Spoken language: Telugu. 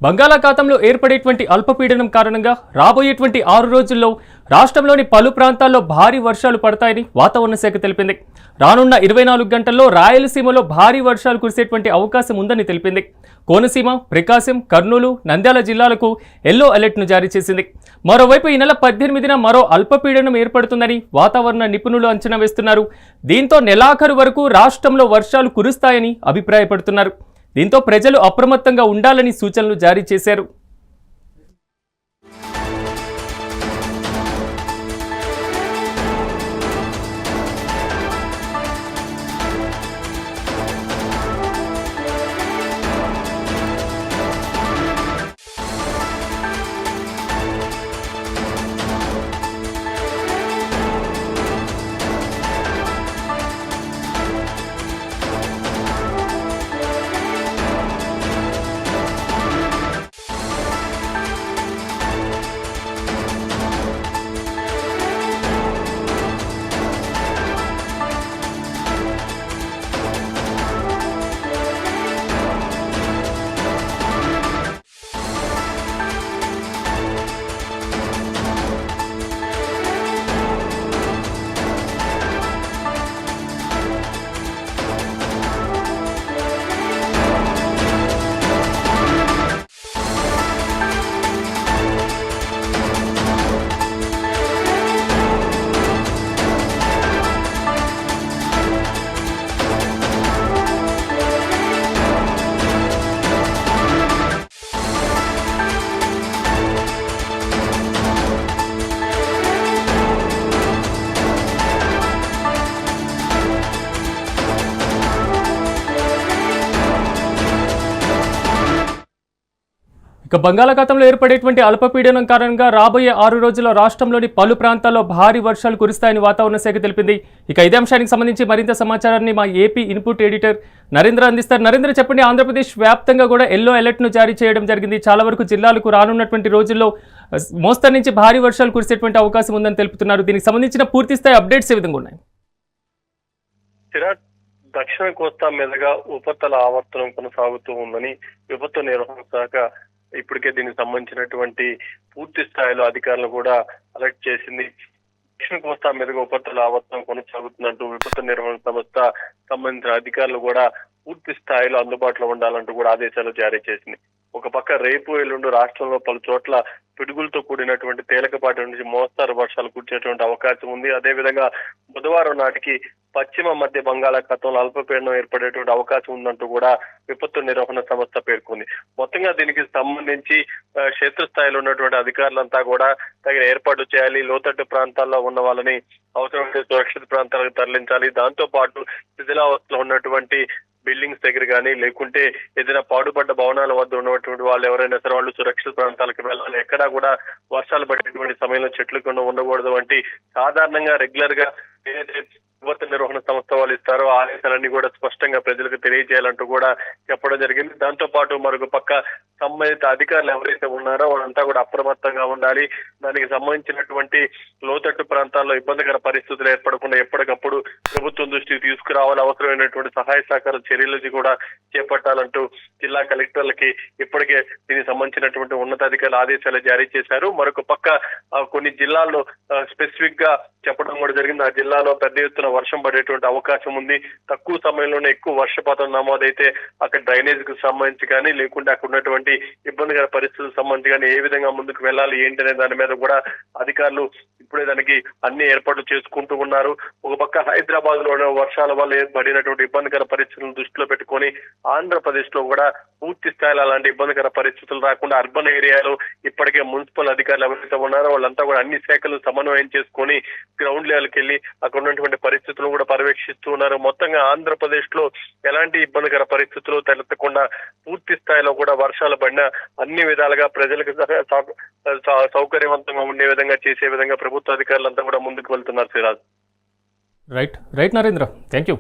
బంగాళాఖాతంలో ఏర్పడేటువంటి అల్పపీడనం కారణంగా రాబోయేటువంటి 6 రోజుల్లో రాష్ట్రంలోని పలు ప్రాంతాల్లో భారీ వర్షాలు పడతాయని వాతావరణ శాఖ తెలిపింది. రానున్న 24 గంటల్లో రాయలసీమలో భారీ వర్షాలు కురిసేటువంటి అవకాశం ఉందని తెలిపింది. కోనసీమ, ప్రకాశం, కర్నూలు, నంద్యాల జిల్లాలకు ఎల్లో అలర్ట్ను జారీ చేసింది. మరోవైపు ఈ నెల 18న మరో అల్పపీడనం ఏర్పడుతుందని వాతావరణ నిపుణులు అంచనా వేస్తున్నారు. దీంతో నెలాఖరు వరకు రాష్ట్రంలో వర్షాలు కురుస్తాయని అభిప్రాయపడుతున్నారు. దీంతో ప్రజలు అప్రమత్తంగా ఉండాలని సూచనలు జారీ చేశారు. బంగాళాఖాతంలో ఏర్పడేటువంటి అల్పపీడనం కారణంగా రాబోయే 6 రోజుల్లో రాష్ట్రంలోని పలు ప్రాంతాల్లో భారీ వర్షాలు కురుస్తాయని వాతావరణ శాఖ తెలిపింది. ఇదే అంశానికి సంబంధించి మరింత సమాచారాన్ని మా ఏపీ ఇన్పుట్ ఎడిటర్ నరేంద్ర అందిస్తారు. నరేంద్ర, చెప్పండి. ఆంధ్రప్రదేశ్ వ్యాప్తంగా కూడా ఎల్లో అలర్ట్ను జారీ చేయడం జరిగింది. చాలా వరకు జిల్లాలకు రానున్నటువంటి రోజుల్లో మోస్తరు నుంచి భారీ వర్షాలు కురిసేటువంటి అవకాశం ఉందని తెలుపుతున్నారు. దీనికి సంబంధించిన పూర్తి స్థాయి అప్డేట్స్ ఏ విధంగా ఉన్నాయి? దక్షిణ కోస్తా మీదుగా ఉపరితల ఆవర్తనం కొనసాగుతూ ఉందని విపత్తు నిర్వహణ శాఖ ఇప్పటికే దీనికి సంబంధించినటువంటి పూర్తి స్థాయిలో అధికారులు కూడా అలర్ట్ చేసింది. దక్షిణ కోస్తా మీదుగా ఉపరితల ఆవర్తనం కొనసాగుతున్నట్టు విపత్తు నిర్వహణ సంస్థ సంబంధించిన అధికారులు కూడా పూర్తి స్థాయిలో అందుబాటులో ఉండాలంటూ కూడా ఆదేశాలు జారీ చేసింది. ఒక పక్క రేపు ఎల్లుండి రాష్ట్రంలో పలు చోట్ల పిడుగులతో కూడినటువంటి తేలికపాటి నుంచి మోస్తారు వర్షాలు కురిచేటువంటి అవకాశం ఉంది. అదేవిధంగా బుధవారం నాటికి పశ్చిమ మధ్య బంగాళాఖాతంలో అల్పపీడనం ఏర్పడేటువంటి అవకాశం ఉందంటూ కూడా విపత్తు నిర్వహణ సంస్థ పేర్కొంది. మొత్తంగా దీనికి సంబంధించి క్షేత్రస్థాయిలో ఉన్నటువంటి అధికారులంతా కూడా తగిన ఏర్పాట్లు చేయాలి. లోతట్టు ప్రాంతాల్లో ఉన్న వాళ్ళని అవసరమైతే సురక్షిత ప్రాంతాలకు తరలించాలి. దాంతో పాటు శిథిలావస్థలో ఉన్నటువంటి బిల్డింగ్స్ దగ్గర కానీ లేకుంటే ఏదైనా పాడుపడ్డ భవనాల వద్ద ఉన్నటువంటి వాళ్ళు ఎవరైనా సరే వాళ్ళు సురక్షిత ప్రాంతాలకు వెళ్ళాలి. ఎక్కడా కూడా వర్షాలు పడేటువంటి సమయంలో చెట్లు కింద ఉండకూడదు వంటి సాధారణంగా రెగ్యులర్ గా ఏదైతే విపత్తు నిర్వహణ సంస్థ వాళ్ళు ఇస్తారో ఆదేశాలన్నీ కూడా స్పష్టంగా ప్రజలకు తెలియజేయాలంటూ కూడా చెప్పడం జరిగింది. దాంతో పాటు మరొక పక్క సంబంధిత అధికారులు ఎవరైతే ఉన్నారో వాళ్ళంతా కూడా అప్రమత్తంగా ఉండాలి. దానికి సంబంధించినటువంటి లోతట్టు ప్రాంతాల్లో ఇబ్బందికర పరిస్థితులు ఏర్పడకుండా ఎప్పటికప్పుడు ప్రభుత్వం దృష్టికి తీసుకురావాలి. అవసరమైనటువంటి సహాయ సహకార చర్యలు కూడా చేపట్టాలంటూ జిల్లా కలెక్టర్లకి ఇప్పటికే దీనికి సంబంధించినటువంటి ఉన్నతాధికారులు ఆదేశాలు జారీ చేశారు. మరొక పక్క కొన్ని జిల్లాల్లో స్పెసిఫిక్ గా చెప్పడం కూడా జరిగింది. ఆ జిల్లాలో పెద్ద ఎత్తున వర్షం పడేటువంటి అవకాశం ఉంది. తక్కువ సమయంలోనే ఎక్కువ వర్షపాతం నమోదైతే అక్కడ డ్రైనేజ్ కు సంబంధించి కానీ లేకుంటే అక్కడ ఉన్నటువంటి ఇబ్బందికర పరిస్థితులకు సంబంధించి కానీ ఏ విధంగా ముందుకు వెళ్ళాలి ఏంటనే దాని మీద కూడా అధికారులు ఇప్పుడే దానికి అన్ని ఏర్పాట్లు చేసుకుంటూ ఉన్నారు. ఒక పక్క హైదరాబాద్ లో వర్షాల వల్ల పడినటువంటి ఇబ్బందికర పరిస్థితులను దృష్టిలో పెట్టుకొని ఆంధ్రప్రదేశ్ లో కూడా పూర్తి స్థాయిలో అలాంటి ఇబ్బందికర పరిస్థితులు రాకుండా అర్బన్ ఏరియాలో ఇప్పటికే మున్సిపల్ అధికారులు ఎవరైతే ఉన్నారో వాళ్ళంతా కూడా అన్ని శాఖలు సమన్వయం చేసుకొని గ్రౌండ్ లెవెల్కి వెళ్ళి అక్కడ ఉన్నటువంటి పరిస్థితులను కూడా పర్యవేక్షిస్తూ ఉన్నారు. మొత్తంగా ఆంధ్రప్రదేశ్ లో ఎలాంటి ఇబ్బందికర పరిస్థితులు తలెత్తకుండా పూర్తి స్థాయిలో కూడా వర్షాలు పడినా అన్ని విధాలుగా ప్రజలకు సౌకర్యవంతంగా ఉండే విధంగా చేసే విధంగా ప్రభుత్వ అధికారులంతా కూడా ముందుకు వెళ్తున్నారు. Siraj. Right Narendra, thank you.